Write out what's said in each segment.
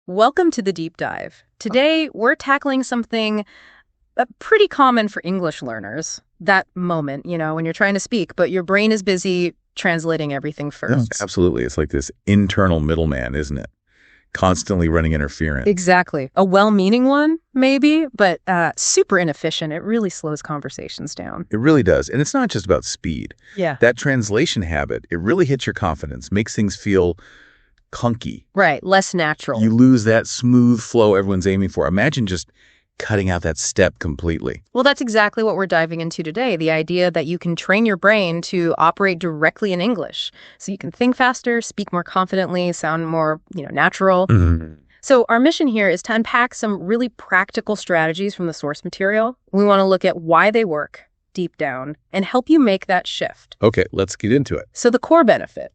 Welcome to the deep dive. Today, we're tackling something pretty common for English learners. That moment, when you're trying to speak, but your brain is busy translating everything first. No, absolutely. It's like this internal middleman, isn't it? Constantly running interference. Exactly. A well-meaning one, maybe, but super inefficient. It really slows conversations down. It really does. And it's not just about speed. Yeah. That translation habit, it really hits your confidence, makes things feel clunky. Right. Less natural. You lose that smooth flow everyone's aiming for. Imagine just cutting out that step completely. Well, that's exactly what we're diving into today, the idea that you can train your brain to operate directly in English. So you can think faster, speak more confidently, sound more, natural. Mm-hmm. So our mission here is to unpack some really practical strategies from the source material. We want to look at why they work deep down and help you make that shift. Okay, let's get into it. So the core benefit.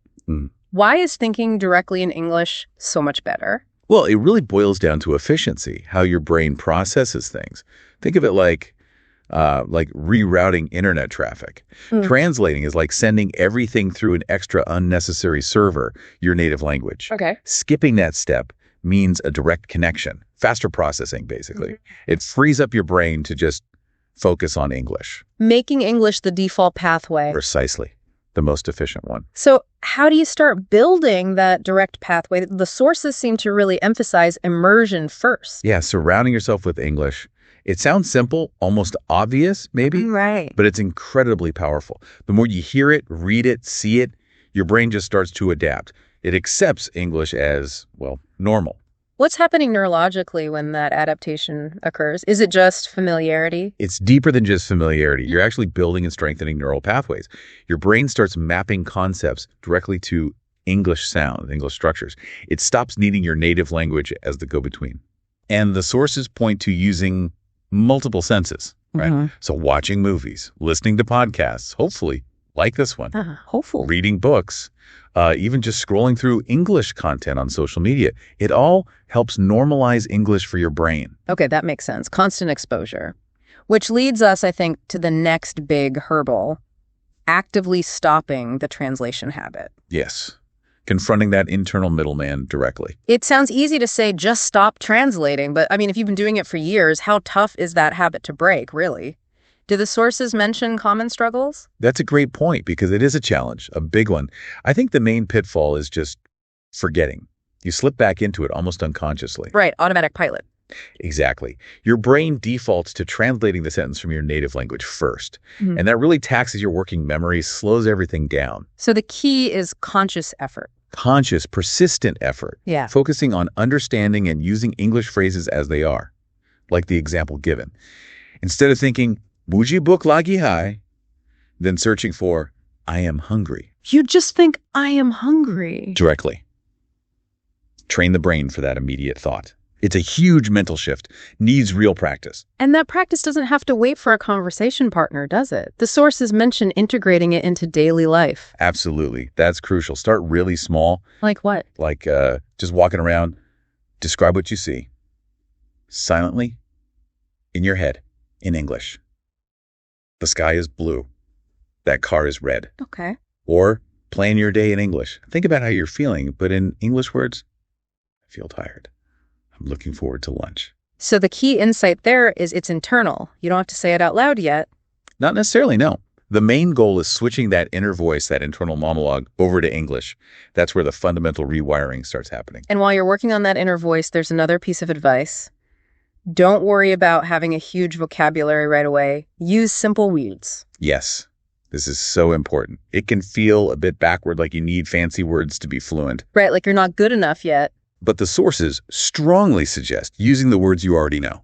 Why is thinking directly in English so much better? Well, it really boils down to efficiency, how your brain processes things. Think of it like rerouting internet traffic. Translating is like sending everything through an extra unnecessary server, your native language. Okay. Skipping that step means a direct connection, faster processing, basically. It frees up your brain to just focus on English. Making English the default pathway. Precisely. The most efficient one. So how do you start building that direct pathway? The sources seem to really emphasize immersion first. Yeah, surrounding yourself with English. It sounds simple, almost obvious, maybe. Right. But it's incredibly powerful. The more you hear it, read it, see it, your brain just starts to adapt. It accepts English as, normal. What's happening neurologically when that adaptation occurs? Is it just familiarity? It's deeper than just familiarity. You're actually building and strengthening neural pathways. Your brain starts mapping concepts directly to English sound, English structures. It stops needing your native language as the go-between. And the sources point to using multiple senses, right? So watching movies, listening to podcasts, hopefully, like this one, Hopefully. reading books, even just scrolling through English content on social media. It all helps normalize English for your brain. Okay, that makes sense. Constant exposure. Which leads us, I think, to the next big hurdle, actively stopping the translation habit. Yes. Confronting that internal middleman directly. It sounds easy to say just stop translating, but if you've been doing it for years, how tough is that habit to break, really? Do the sources mention common struggles? That's a great point because it is a challenge, a big one. I think the main pitfall is just forgetting. You slip back into it almost unconsciously. Right, automatic pilot. Exactly. Your brain defaults to translating the sentence from your native language first. And that really taxes your working memory, slows everything down. So the key is conscious effort. Conscious, persistent effort. Yeah. Focusing on understanding and using English phrases as they are, like the example given. Instead of thinking, "Muji book lagi hai," then searching for, "I am hungry." You just think, I am hungry. Directly. Train the brain for that immediate thought. It's a huge mental shift, needs real practice. And that practice doesn't have to wait for a conversation partner, does it? The sources mention integrating it into daily life. Absolutely. That's crucial. Start really small. Like what? Like just walking around. Describe what you see. Silently. In your head. In English. The sky is blue. That car is red. Okay. Or plan your day in English. Think about how you're feeling, but in English words, I feel tired. I'm looking forward to lunch. So the key insight there is it's internal. You don't have to say it out loud yet. Not necessarily, no. The main goal is switching that inner voice, that internal monologue, over to English. That's where the fundamental rewiring starts happening. And while you're working on that inner voice, there's another piece of advice. Don't worry about having a huge vocabulary right away. Use simple words. Yes, this is so important. It can feel a bit backward, like you need fancy words to be fluent. Right, like you're not good enough yet. But the sources strongly suggest using the words you already know.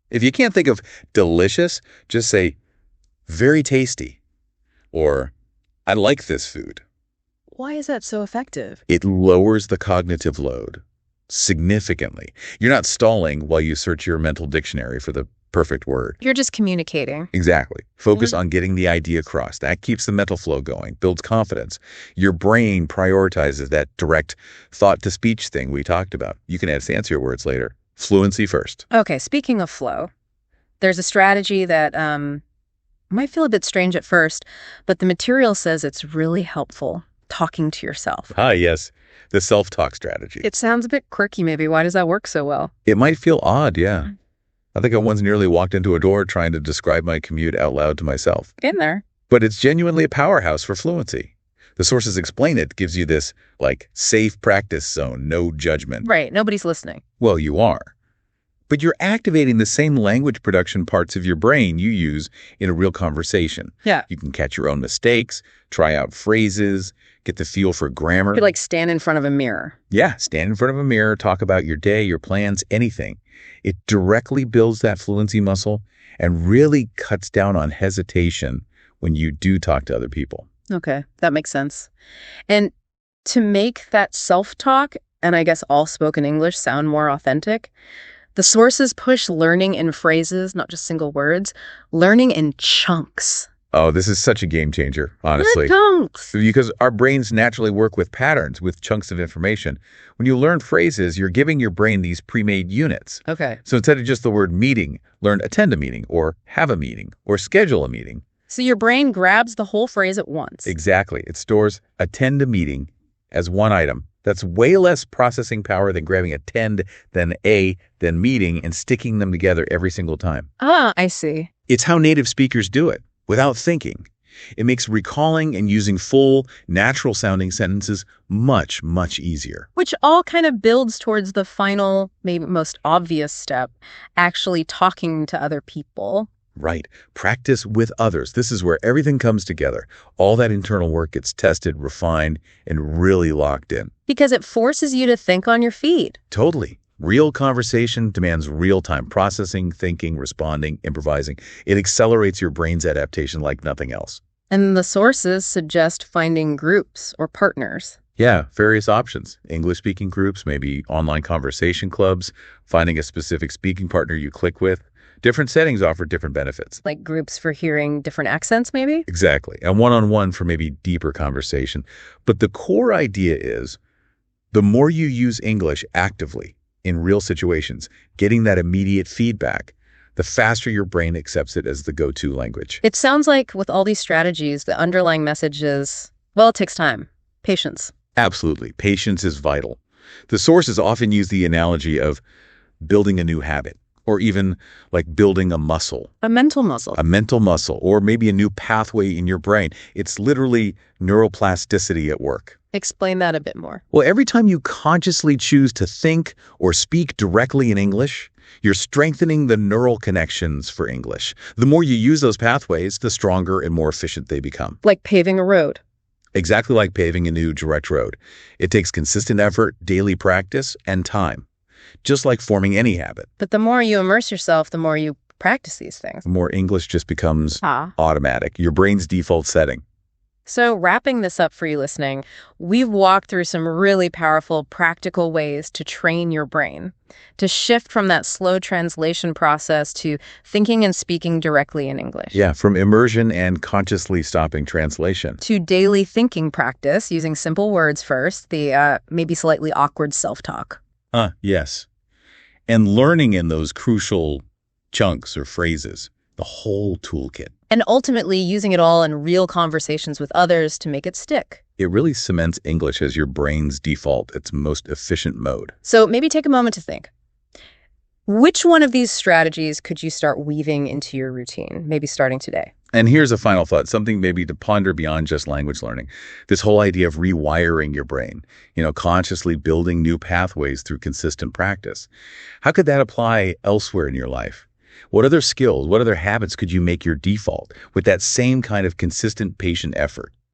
If you can't think of delicious, just say, very tasty, or I like this food. Why is that so effective? It lowers the cognitive load significantly. You're not stalling while you search your mental dictionary for the perfect word. You're just communicating. Exactly. Focus on getting the idea across. That keeps the mental flow going, builds confidence. Your brain prioritizes that direct thought-to-speech thing we talked about. You can add fancier words later. Fluency first. Okay, speaking of flow, there's a strategy that might feel a bit strange at first, but the material says it's really helpful. Talking to yourself. Ah, yes. the self-talk strategy. It sounds a bit quirky, maybe. Why does that work so well? It might feel odd, yeah. I think I once nearly walked into a door trying to describe my commute out loud to myself. In there. But it's genuinely a powerhouse for fluency. The sources explain it gives you this, like, safe practice zone, no judgment. Right. Nobody's listening. Well, you are. But you're activating the same language production parts of your brain you use in a real conversation. Yeah. You can catch your own mistakes, try out phrases, get the feel for grammar. You could, like, stand in front of a mirror. Yeah, stand in front of a mirror, talk about your day, your plans, anything. It directly builds that fluency muscle and really cuts down on hesitation when you do talk to other people. Okay, that makes sense. And to make that self-talk, and I guess all spoken English, sound more authentic, the sources push learning in phrases, not just single words, learning in chunks. Oh, this is such a game changer, honestly. Chunks! Because our brains naturally work with patterns, with chunks of information. When you learn phrases, you're giving your brain these pre-made units. Okay. So instead of just the word meeting, learn attend a meeting, or have a meeting, or schedule a meeting. So your brain grabs the whole phrase at once. Exactly. It stores attend a meeting as one item. That's way less processing power than grabbing attend, then meeting, and sticking them together every single time. Ah, I see. It's how native speakers do it, without thinking. It makes recalling and using full, natural-sounding sentences much, much easier. Which all kind of builds towards the final, maybe most obvious step, actually talking to other people. Right. Practice with others. This is where everything comes together. All that internal work gets tested, refined, and really locked in. Because it forces you to think on your feet. Totally. Real conversation demands real-time processing, thinking, responding, improvising. It accelerates your brain's adaptation like nothing else. And the sources suggest finding groups or partners. Yeah, various options. English-speaking groups, maybe online conversation clubs, finding a specific speaking partner you click with. Different settings offer different benefits. Like groups for hearing different accents, maybe? Exactly. And one-on-one for maybe deeper conversation. But the core idea is the more you use English actively in real situations, getting that immediate feedback, the faster your brain accepts it as the go-to language. It sounds like with all these strategies, the underlying message is, well, it takes time. Patience. Absolutely. Patience is vital. The sources often use the analogy of building a new habit, or even like building a muscle. A mental muscle. A mental muscle, or maybe a new pathway in your brain. It's literally neuroplasticity at work. Explain that a bit more. Well, every time you consciously choose to think or speak directly in English, you're strengthening the neural connections for English. The more you use those pathways, the stronger and more efficient they become. Like paving a road. Exactly like paving a new direct road. It takes consistent effort, daily practice, and time. Just like forming any habit. But the more you immerse yourself, the more you practice these things. The more English just becomes automatic, your brain's default setting. So wrapping this up for you listening, we've walked through some really powerful, practical ways to train your brain, to shift from that slow translation process to thinking and speaking directly in English. Yeah, from immersion and consciously stopping translation. To daily thinking practice, using simple words first, the maybe slightly awkward self-talk. Yes. And learning in those crucial chunks or phrases, the whole toolkit. And ultimately using it all in real conversations with others to make it stick. It really cements English as your brain's default, its most efficient mode. So maybe take a moment to think. Which one of these strategies could you start weaving into your routine, maybe starting today? And here's a final thought, something maybe to ponder beyond just language learning. This whole idea of rewiring your brain, consciously building new pathways through consistent practice. How could that apply elsewhere in your life? What other skills, what other habits could you make your default with that same kind of consistent, patient effort?